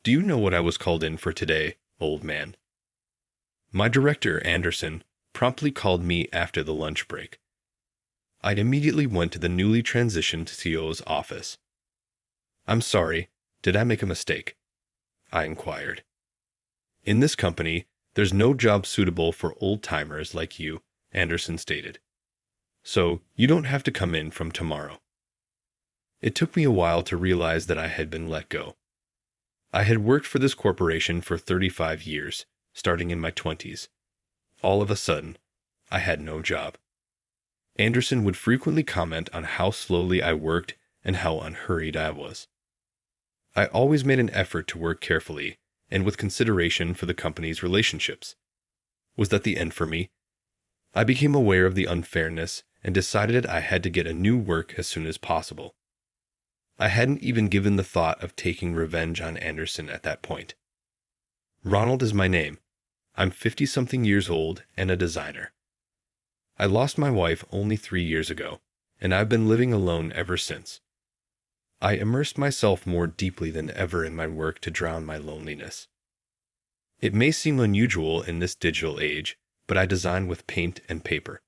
Do you know what I was called in for today, old man? My director, Anderson, promptly called me after the lunch break. I immediately went to the newly transitioned CEO's office. "I'm sorry, did I make a mistake?" I inquired. "In this company, there's no job suitable for old-timers like you," Anderson stated. "So, you don't have to come in from tomorrow." It took me a while to realize that I had been let go. I had worked for this corporation for 35 years, starting in my 20s. All of a sudden, I had no job. Anderson would frequently comment on how slowly I worked and how unhurried I was. I always made an effort to work carefully and with consideration for the company's relationships. Was that the end for me? I became aware of the unfairness and decided I had to get a new work as soon as possible. I hadn't even given the thought of taking revenge on Anderson at that point. Ronald is my name. I'm 50-something years old and a designer. I lost my wife only 3 years ago, and I've been living alone ever since. I immersed myself more deeply than ever in my work to drown my loneliness. It may seem unusual in this digital age, but I design with paint and paper.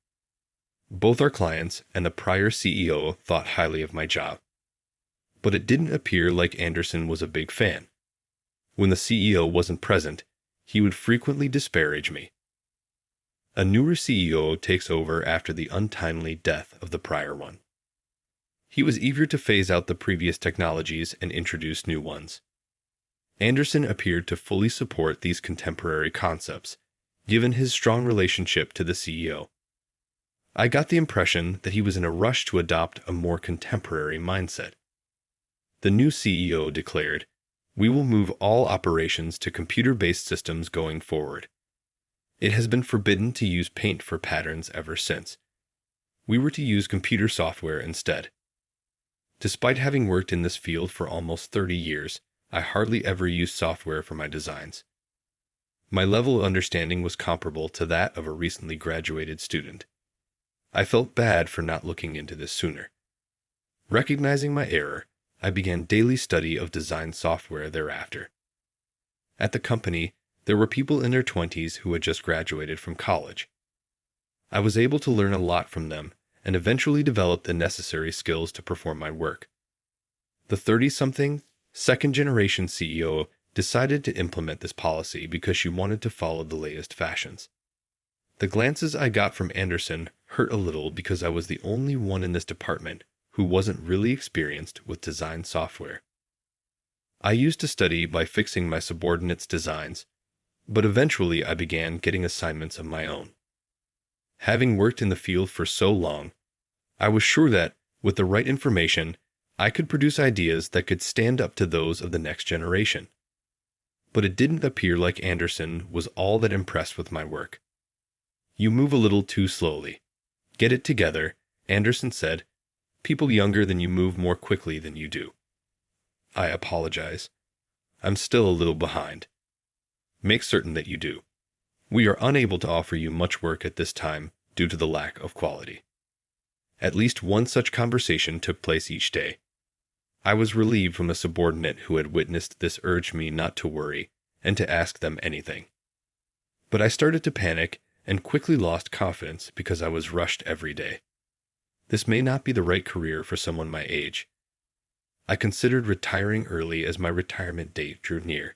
Both our clients and the prior CEO thought highly of my job. But it didn't appear like Anderson was a big fan. When the CEO wasn't present, he would frequently disparage me. A newer CEO takes over after the untimely death of the prior one. He was eager to phase out the previous technologies and introduce new ones. Anderson appeared to fully support these contemporary concepts, given his strong relationship to the CEO. I got the impression that he was in a rush to adopt a more contemporary mindset. The new CEO declared, "We will move all operations to computer-based systems going forward. It has been forbidden to use paint for patterns ever since. We were to use computer software instead." Despite having worked in this field for almost 30 years, I hardly ever used software for my designs. My level of understanding was comparable to that of a recently graduated student. I felt bad for not looking into this sooner. Recognizing my error, I began daily study of design software thereafter. At the company, there were people in their 20s who had just graduated from college. I was able to learn a lot from them and eventually develop the necessary skills to perform my work. The 30-something, second-generation CEO decided to implement this policy because she wanted to follow the latest fashions. The glances I got from Anderson hurt a little because I was the only one in this department who wasn't really experienced with design software. I used to study by fixing my subordinates' designs, but eventually I began getting assignments of my own. Having worked in the field for so long, I was sure that, with the right information, I could produce ideas that could stand up to those of the next generation. But it didn't appear like Anderson was all that impressed with my work. "You move a little too slowly. Get it together," Anderson said. "People younger than you move more quickly than you do." I apologize. I'm still a little behind. Make certain that you do. We are unable to offer you much work at this time due to the lack of quality. At least one such conversation took place each day. I was relieved when a subordinate who had witnessed this urged me not to worry and to ask them anything. But I started to panic and quickly lost confidence because I was rushed every day. This may not be the right career for someone my age. I considered retiring early as my retirement date drew near.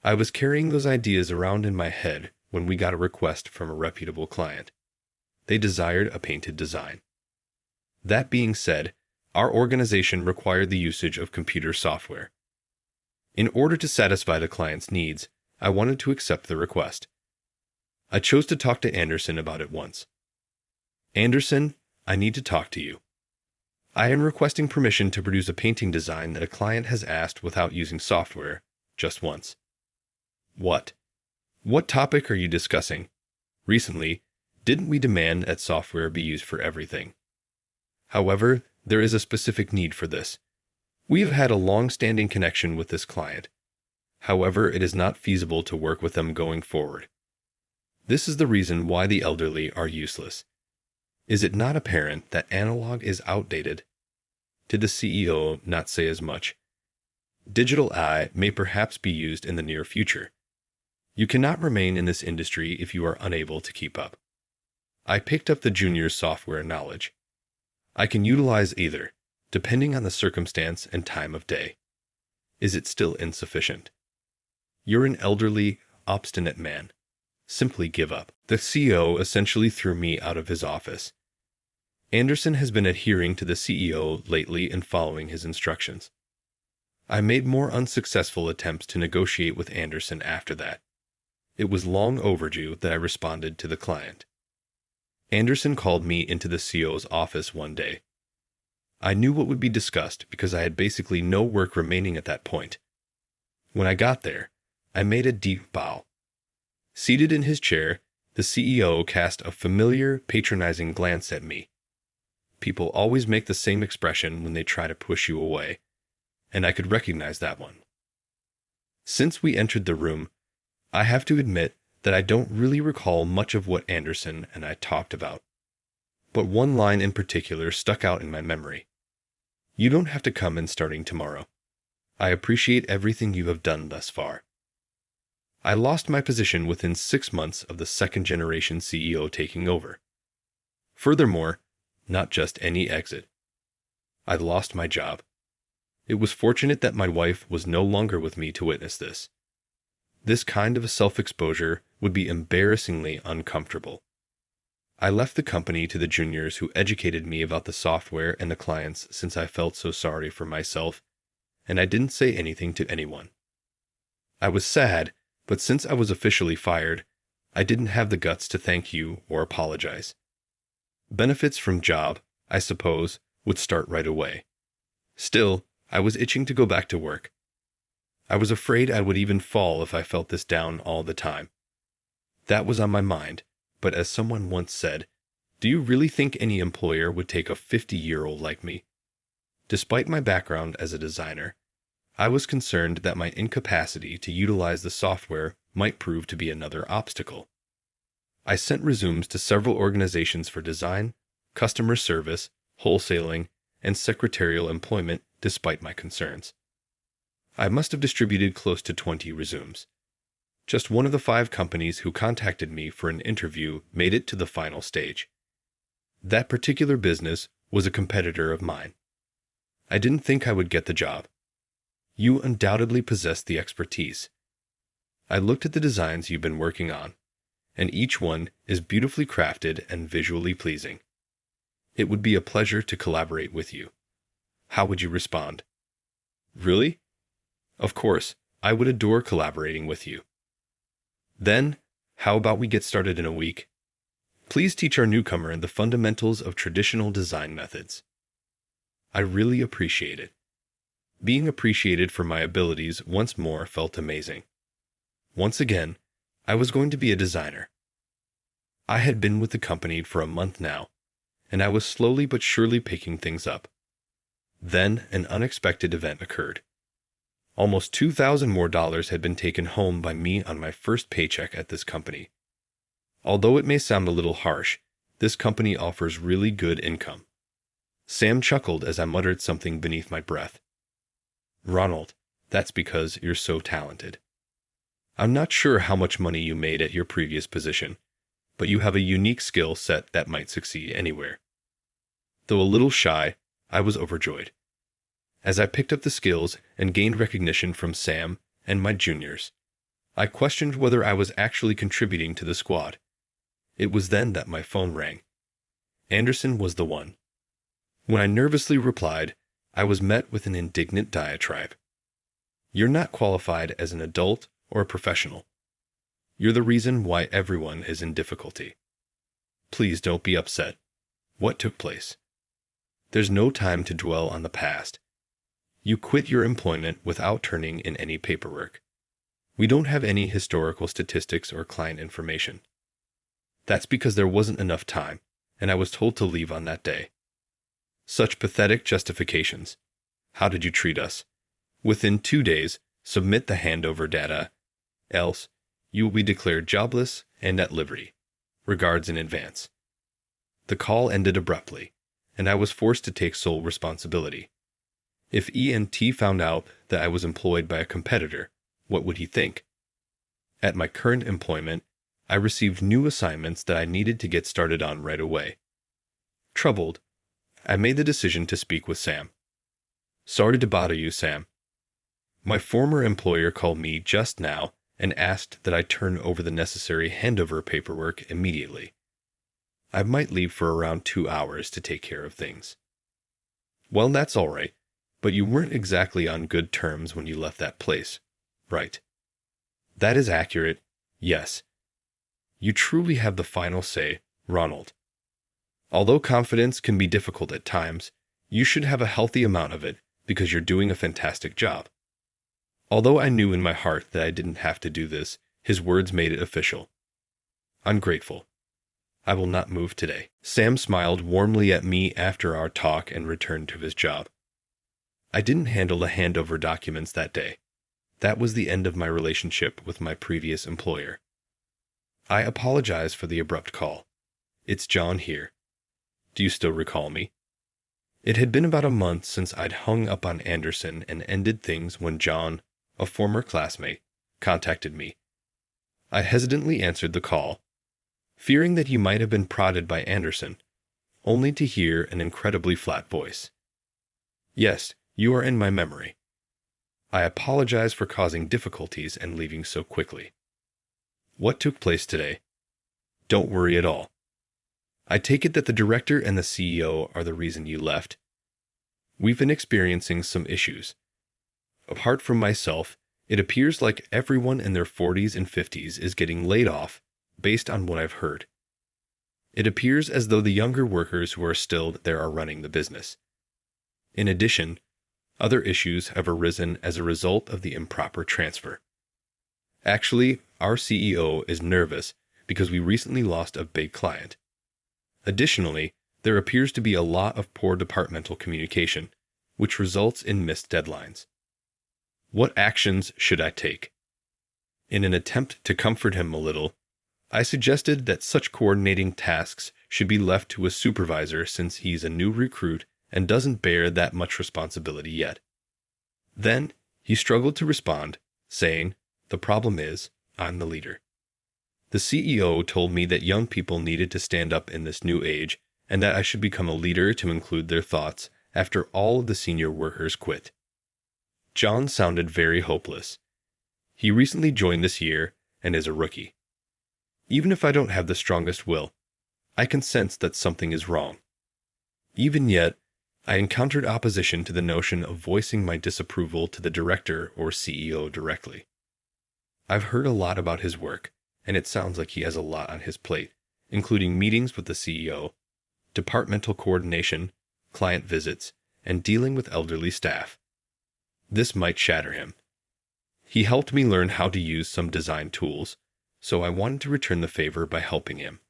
I was carrying those ideas around in my head when we got a request from a reputable client. They desired a painted design. That being said, our organization required the usage of computer software. In order to satisfy the client's needs, I wanted to accept the request. I chose to talk to Anderson about it once. "Anderson, I need to talk to you. I am requesting permission to produce a painting design that a client has asked without using software, just once." "What? What topic are you discussing? Recently, didn't we demand that software be used for everything? However, there is a specific need for this. We have had a long-standing connection with this client. However, it is not feasible to work with them going forward. This is the reason why the elderly are useless. Is it not apparent that analog is outdated?" Did the CEO not say as much? Digital AI may perhaps be used in the near future. You cannot remain in this industry if you are unable to keep up. I picked up the junior's software knowledge. I can utilize either, depending on the circumstance and time of day. Is it still insufficient? You're an elderly, obstinate man. Simply give up. The CEO essentially threw me out of his office. Anderson has been adhering to the CEO lately and following his instructions. I made more unsuccessful attempts to negotiate with Anderson after that. It was long overdue that I responded to the client. Anderson called me into the CEO's office one day. I knew what would be discussed because I had basically no work remaining at that point. When I got there, I made a deep bow. Seated in his chair, the CEO cast a familiar, patronizing glance at me. People always make the same expression when they try to push you away, and I could recognize that one. Since we entered the room, I have to admit that I don't really recall much of what Anderson and I talked about. But one line in particular stuck out in my memory. You don't have to come in starting tomorrow. I appreciate everything you have done thus far. I lost my position within 6 months of the second-generation CEO taking over. Furthermore, not just any exit. I lost my job. It was fortunate that my wife was no longer with me to witness this. This kind of self-exposure would be embarrassingly uncomfortable. I left the company to the juniors who educated me about the software and the clients since I felt so sorry for myself, and I didn't say anything to anyone. I was sad, but since I was officially fired, I didn't have the guts to thank you or apologize. Benefits from job, I suppose, would start right away. Still, I was itching to go back to work. I was afraid I would even fall if I felt this down all the time. That was on my mind, but as someone once said, do you really think any employer would take a 50-year-old like me? Despite my background as a designer, I was concerned that my incapacity to utilize the software might prove to be another obstacle. I sent resumes to several organizations for design, customer service, wholesaling, and secretarial employment despite my concerns. I must have distributed close to 20 resumes. Just one of the 5 companies who contacted me for an interview made it to the final stage. That particular business was a competitor of mine. I didn't think I would get the job. You undoubtedly possess the expertise. I looked at the designs you've been working on, and each one is beautifully crafted and visually pleasing. It would be a pleasure to collaborate with you. How would you respond? Really? Of course, I would adore collaborating with you. Then, how about we get started in a week? Please teach our newcomer the fundamentals of traditional design methods. I really appreciate it. Being appreciated for my abilities once more felt amazing. Once again, I was going to be a designer. I had been with the company for a month now, and I was slowly but surely picking things up. Then an unexpected event occurred. Almost $2,000 more had been taken home by me on my first paycheck at this company. Although it may sound a little harsh, this company offers really good income. Sam chuckled as I muttered something beneath my breath. Ronald, that's because you're so talented. I'm not sure how much money you made at your previous position, but you have a unique skill set that might succeed anywhere. Though a little shy, I was overjoyed. As I picked up the skills and gained recognition from Sam and my juniors, I questioned whether I was actually contributing to the squad. It was then that my phone rang. Anderson was the one. When I nervously replied, I was met with an indignant diatribe. You're not qualified as an adult or a professional. You're the reason why everyone is in difficulty. Please don't be upset. What took place? There's no time to dwell on the past. You quit your employment without turning in any paperwork. We don't have any historical statistics or client information. That's because there wasn't enough time, and I was told to leave on that day. Such pathetic justifications. How did you treat us? Within 2 days, submit the handover data, else you will be declared jobless and at liberty. Regards in advance. The call ended abruptly, and I was forced to take sole responsibility. If ENT found out that I was employed by a competitor, what would he think? At my current employment, I received new assignments that I needed to get started on right away. Troubled, I made the decision to speak with Sam. Sorry to bother you, Sam. My former employer called me just now and asked that I turn over the necessary handover paperwork immediately. I might leave for around 2 hours to take care of things. Well, that's all right, but you weren't exactly on good terms when you left that place, right? That is accurate, yes. You truly have the final say, Ronald. Although confidence can be difficult at times, you should have a healthy amount of it because you're doing a fantastic job. Although I knew in my heart that I didn't have to do this, his words made it official. I'm grateful. I will not move today. Sam smiled warmly at me after our talk and returned to his job. I didn't handle the handover documents that day. That was the end of my relationship with my previous employer. I apologize for the abrupt call. It's John here. Do you still recall me? It had been about a month since I'd hung up on Anderson and ended things when John, a former classmate, contacted me. I hesitantly answered the call, fearing that he might have been prodded by Anderson, only to hear an incredibly flat voice. Yes, you are in my memory. I apologize for causing difficulties and leaving so quickly. What took place today? Don't worry at all. I take it that the director and the CEO are the reason you left. We've been experiencing some issues. Apart from myself, it appears like everyone in their 40s and 50s is getting laid off based on what I've heard. It appears as though the younger workers who are still there are running the business. In addition, other issues have arisen as a result of the improper transfer. Actually, our CEO is nervous because we recently lost a big client. Additionally, there appears to be a lot of poor departmental communication, which results in missed deadlines. What actions should I take? In an attempt to comfort him a little, I suggested that such coordinating tasks should be left to a supervisor since he's a new recruit and doesn't bear that much responsibility yet. Then, he struggled to respond, saying, "The problem is, I'm the leader." The CEO told me that young people needed to stand up in this new age and that I should become a leader to include their thoughts after all of the senior workers quit. John sounded very hopeless. He recently joined this year and is a rookie. Even if I don't have the strongest will, I can sense that something is wrong. Even yet, I encountered opposition to the notion of voicing my disapproval to the director or CEO directly. I've heard a lot about his work, and it sounds like he has a lot on his plate, including meetings with the CEO, departmental coordination, client visits, and dealing with elderly staff. This might shatter him. He helped me learn how to use some design tools, so I wanted to return the favor by helping him.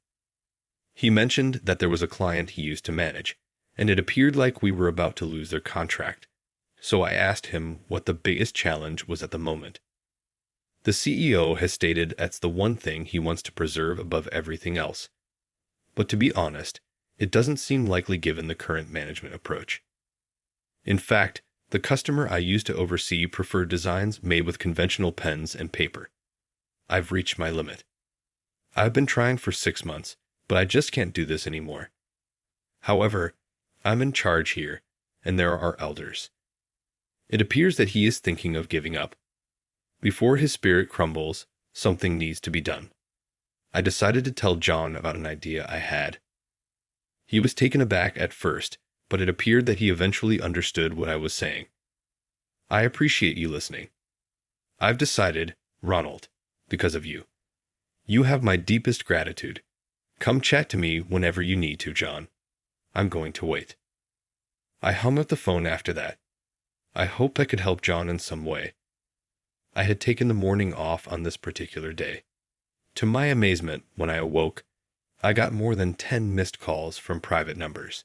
He mentioned that there was a client he used to manage, and it appeared like we were about to lose their contract, so I asked him what the biggest challenge was at the moment. The CEO has stated that's the one thing he wants to preserve above everything else. But to be honest, it doesn't seem likely given the current management approach. In fact, the customer I used to oversee preferred designs made with conventional pens and paper. I've reached my limit. I've been trying for 6 months, but I just can't do this anymore. However, I'm in charge here, and there are elders. It appears that he is thinking of giving up. Before his spirit crumbles, something needs to be done. I decided to tell John about an idea I had. He was taken aback at first, but it appeared that he eventually understood what I was saying. I appreciate you listening. I've decided, Ronald, because of you. You have my deepest gratitude. Come chat to me whenever you need to, John. I'm going to wait. I hung up the phone after that. I hoped I could help John in some way. I had taken the morning off on this particular day. To my amazement, when I awoke, I got more than 10 missed calls from private numbers.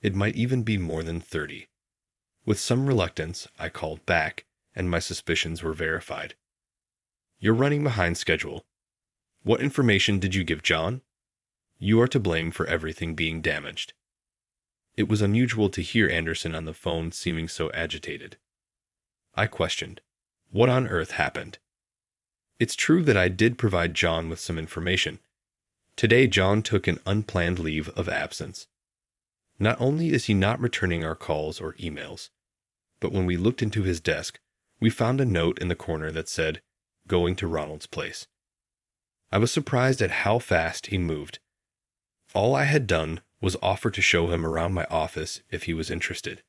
It might even be more than 30. With some reluctance, I called back, and my suspicions were verified. You're running behind schedule. What information did you give John? You are to blame for everything being damaged. It was unusual to hear Anderson on the phone seeming so agitated. I questioned, "What on earth happened?" It's true that I did provide John with some information. Today, John took an unplanned leave of absence. Not only is he not returning our calls or emails, but when we looked into his desk, we found a note in the corner that said, "Going to Ronald's place." I was surprised at how fast he moved. All I had done was offer to show him around my office if he was interested.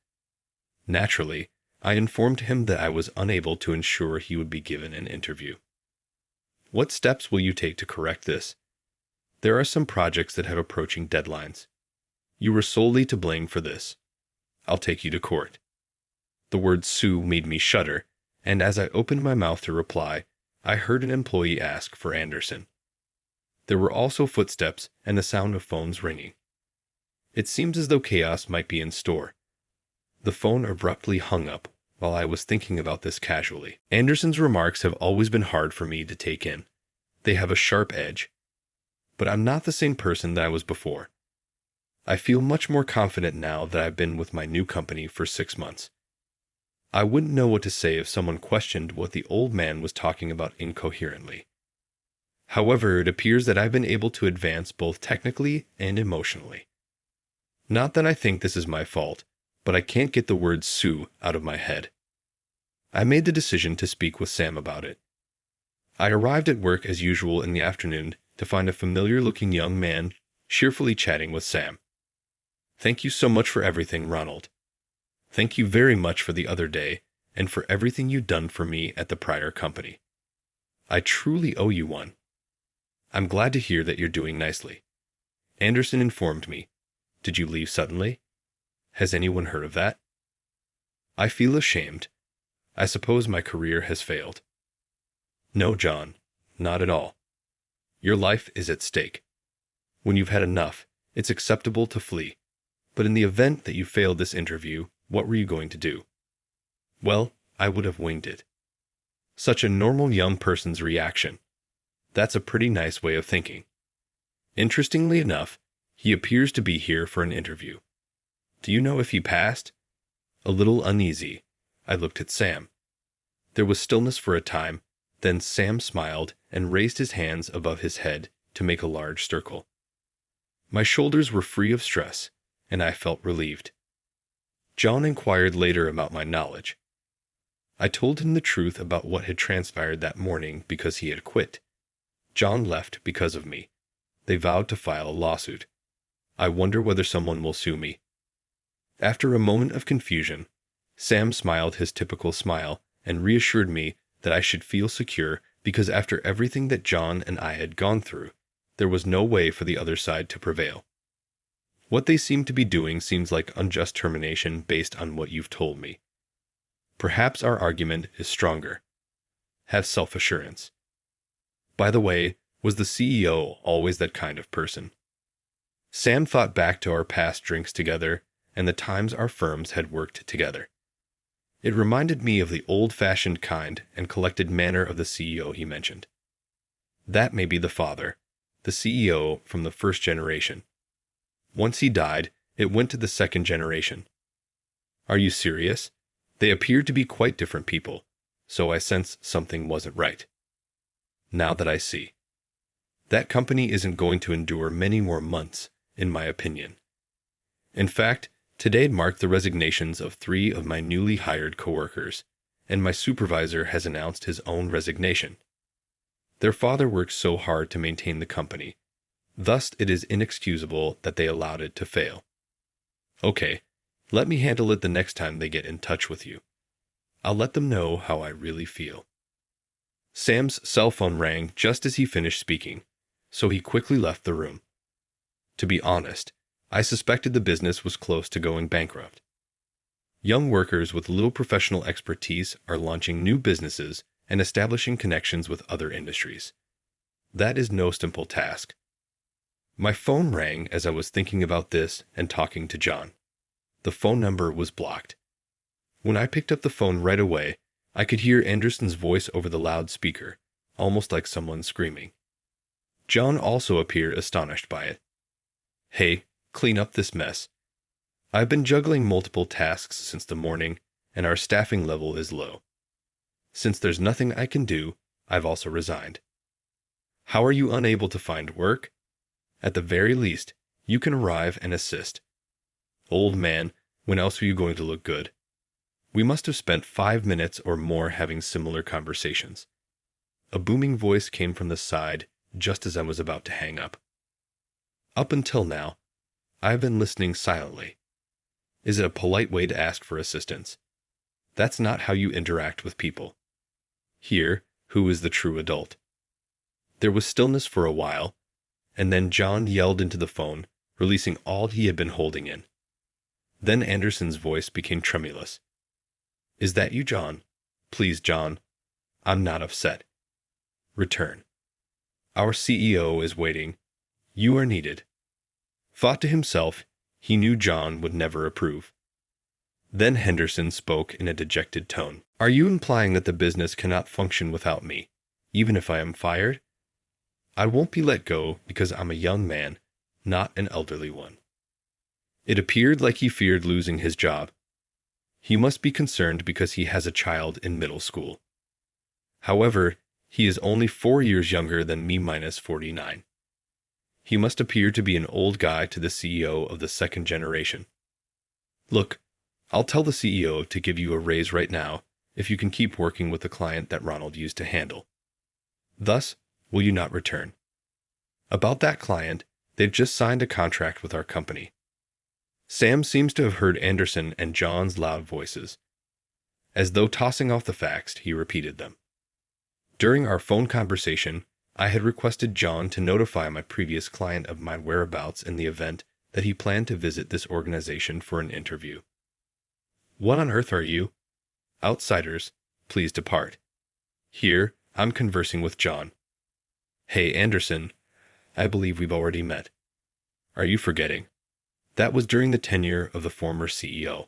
Naturally, I informed him that I was unable to ensure he would be given an interview. "What steps will you take to correct this? There are some projects that have approaching deadlines. You were solely to blame for this. I'll take you to court." The word sue made me shudder, and as I opened my mouth to reply, I heard an employee ask for Anderson. There were also footsteps and the sound of phones ringing. It seemed as though chaos might be in store. The phone abruptly hung up while I was thinking about this casually. Anderson's remarks have always been hard for me to take in. They have a sharp edge. But I'm not the same person that I was before. I feel much more confident now that I've been with my new company for 6 months. I wouldn't know what to say if someone questioned what the old man was talking about incoherently. However, it appears that I've been able to advance both technically and emotionally. Not that I think this is my fault, but I can't get the word sue out of my head. I made the decision to speak with Sam about it. I arrived at work as usual in the afternoon to find a familiar-looking young man cheerfully chatting with Sam. "Thank you so much for everything, Ronald. Thank you very much for the other day and for everything you've done for me at the prior company. I truly owe you one. I'm glad to hear that you're doing nicely. Anderson informed me. Did you leave suddenly? Has anyone heard of that? I feel ashamed. I suppose my career has failed." "No, John, not at all. Your life is at stake. When you've had enough, it's acceptable to flee. But in the event that you failed this interview, what were you going to do?" "Well, I would have winged it." Such a normal young person's reaction. That's a pretty nice way of thinking. Interestingly enough, he appears to be here for an interview. Do you know if he passed? A little uneasy, I looked at Sam. There was stillness for a time, then Sam smiled and raised his hands above his head to make a large circle. My shoulders were free of stress, and I felt relieved. John inquired later about my knowledge. I told him the truth about what had transpired that morning because he had quit. John left because of me. They vowed to file a lawsuit. I wonder whether someone will sue me. After a moment of confusion, Sam smiled his typical smile and reassured me that I should feel secure because after everything that John and I had gone through, there was no way for the other side to prevail. What they seem to be doing seems like unjust termination based on what you've told me. Perhaps our argument is stronger. Have self-assurance. By the way, was the CEO always that kind of person? Sam thought back to our past drinks together and the times our firms had worked together. It reminded me of the old-fashioned kind and collected manner of the CEO he mentioned. That may be the father, the CEO from the first generation. Once he died, it went to the second generation. Are you serious? They appeared to be quite different people, so I sensed something wasn't right. Now that I see. That company isn't going to endure many more months, in my opinion. In fact, today marked the resignations of 3 of my newly hired coworkers, and my supervisor has announced his own resignation. Their father worked so hard to maintain the company. Thus, it is inexcusable that they allowed it to fail. Okay, let me handle it the next time they get in touch with you. I'll let them know how I really feel. Sam's cell phone rang just as he finished speaking, so he quickly left the room. To be honest, I suspected the business was close to going bankrupt. Young workers with little professional expertise are launching new businesses and establishing connections with other industries. That is no simple task. My phone rang as I was thinking about this and talking to John. The phone number was blocked. When I picked up the phone right away, I could hear Anderson's voice over the loudspeaker, almost like someone screaming. John also appeared astonished by it. "Hey, clean up this mess. I've been juggling multiple tasks since the morning, and our staffing level is low. Since there's nothing I can do, I've also resigned. How are you unable to find work? At the very least, you can arrive and assist. Old man, when else are you going to look good? We must have spent 5 minutes or more having similar conversations. A booming voice came from the side just as I was about to hang up. Up until now, I've been listening silently. Is it a polite way to ask for assistance? That's not how you interact with people. Here, who is the true adult? There was stillness for a while, and then John yelled into the phone, releasing all he had been holding in. Then Anderson's voice became tremulous. Is that you, John? Please, John. I'm not upset. Return. Our CEO is waiting. You are needed. Thought to himself, he knew John would never approve. Then Henderson spoke in a dejected tone. Are you implying that the business cannot function without me, even if I am fired? I won't be let go because I'm a young man, not an elderly one. It appeared like he feared losing his job. He must be concerned because he has a child in middle school. However, he is only 4 years younger than me minus 49. He must appear to be an old guy to the CEO of the second generation. Look, I'll tell the CEO to give you a raise right now if you can keep working with the client that Ronald used to handle. Thus, will you not return? About that client, they've just signed a contract with our company. Sam seems to have heard Anderson and John's loud voices. As though tossing off the facts, he repeated them. During our phone conversation, I had requested John to notify my previous client of my whereabouts in the event that he planned to visit this organization for an interview. What on earth are you? Outsiders, please depart. Here, I'm conversing with John. Hey, Anderson, I believe we've already met. Are you forgetting? That was during the tenure of the former CEO.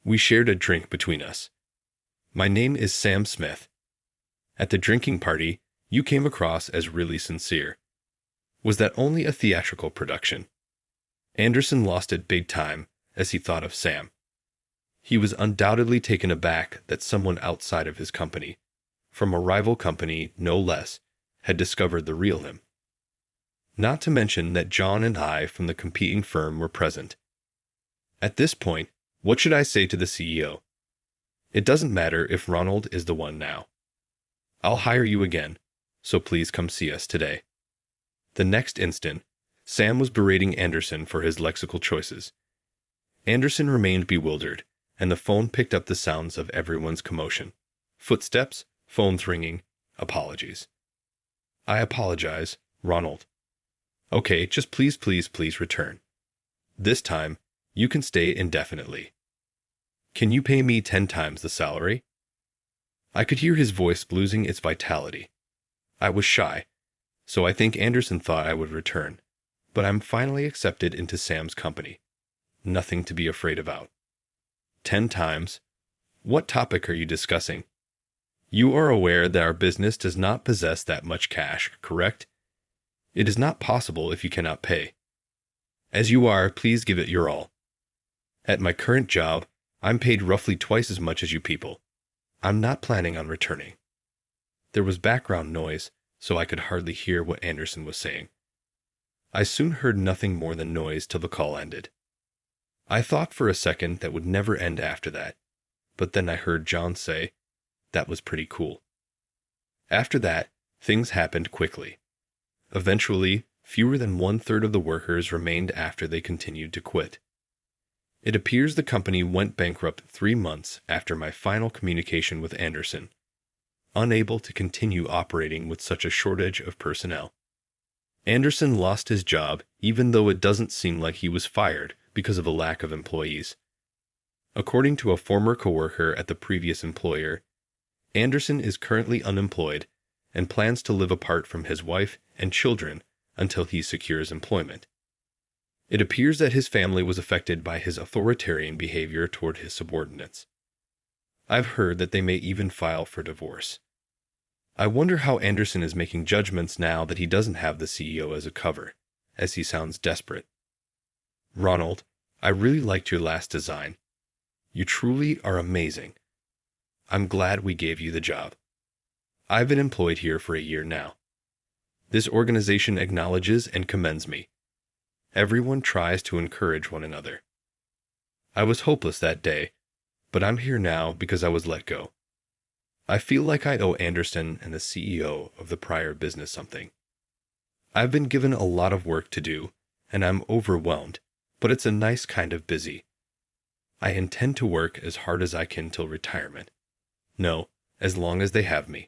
We shared a drink between us. My name is Sam Smith. At the drinking party, you came across as really sincere. Was that only a theatrical production? Anderson lost it big time as he thought of Sam. He was undoubtedly taken aback that someone outside of his company, from a rival company no less, had discovered the real him. Not to mention that John and I from the competing firm were present. At this point, what should I say to the CEO? It doesn't matter if Ronald is the one now. I'll hire you again, so please come see us today. The next instant, Sam was berating Anderson for his lexical choices. Anderson remained bewildered, and the phone picked up the sounds of everyone's commotion. Footsteps, phones ringing, apologies. I apologize, Ronald. Okay, just please return. This time, you can stay indefinitely. Can you pay me 10 times the salary? I could hear his voice losing its vitality. I was shy, so I think Anderson thought I would return, but I'm finally accepted into Sam's company. Nothing to be afraid about. 10 times? What topic are you discussing? You are aware that our business does not possess that much cash, correct? It is not possible if you cannot pay. As you are, please give it your all. At my current job, I'm paid roughly twice as much as you people. I'm not planning on returning. There was background noise, so I could hardly hear what Anderson was saying. I soon heard nothing more than noise till the call ended. I thought for a second that would never end after that, but then I heard John say, "That was pretty cool." After that, things happened quickly. Eventually, fewer than 1/3 of the workers remained after they continued to quit. It appears the company went bankrupt 3 months after my final communication with Anderson, unable to continue operating with such a shortage of personnel. Anderson lost his job even though it doesn't seem like he was fired because of a lack of employees. According to a former coworker at the previous employer, Anderson is currently unemployed and plans to live apart from his wife and children until he secures employment. It appears that his family was affected by his authoritarian behavior toward his subordinates. I've heard that they may even file for divorce. I wonder how Anderson is making judgments now that he doesn't have the CEO as a cover, as he sounds desperate. Ronald, I really liked your last design. You truly are amazing. I'm glad we gave you the job. I've been employed here for a year now. This organization acknowledges and commends me. Everyone tries to encourage one another. I was hopeless that day, but I'm here now because I was let go. I feel like I owe Anderson and the CEO of the prior business something. I've been given a lot of work to do, and I'm overwhelmed, but it's a nice kind of busy. I intend to work as hard as I can till retirement. No, as long as they have me.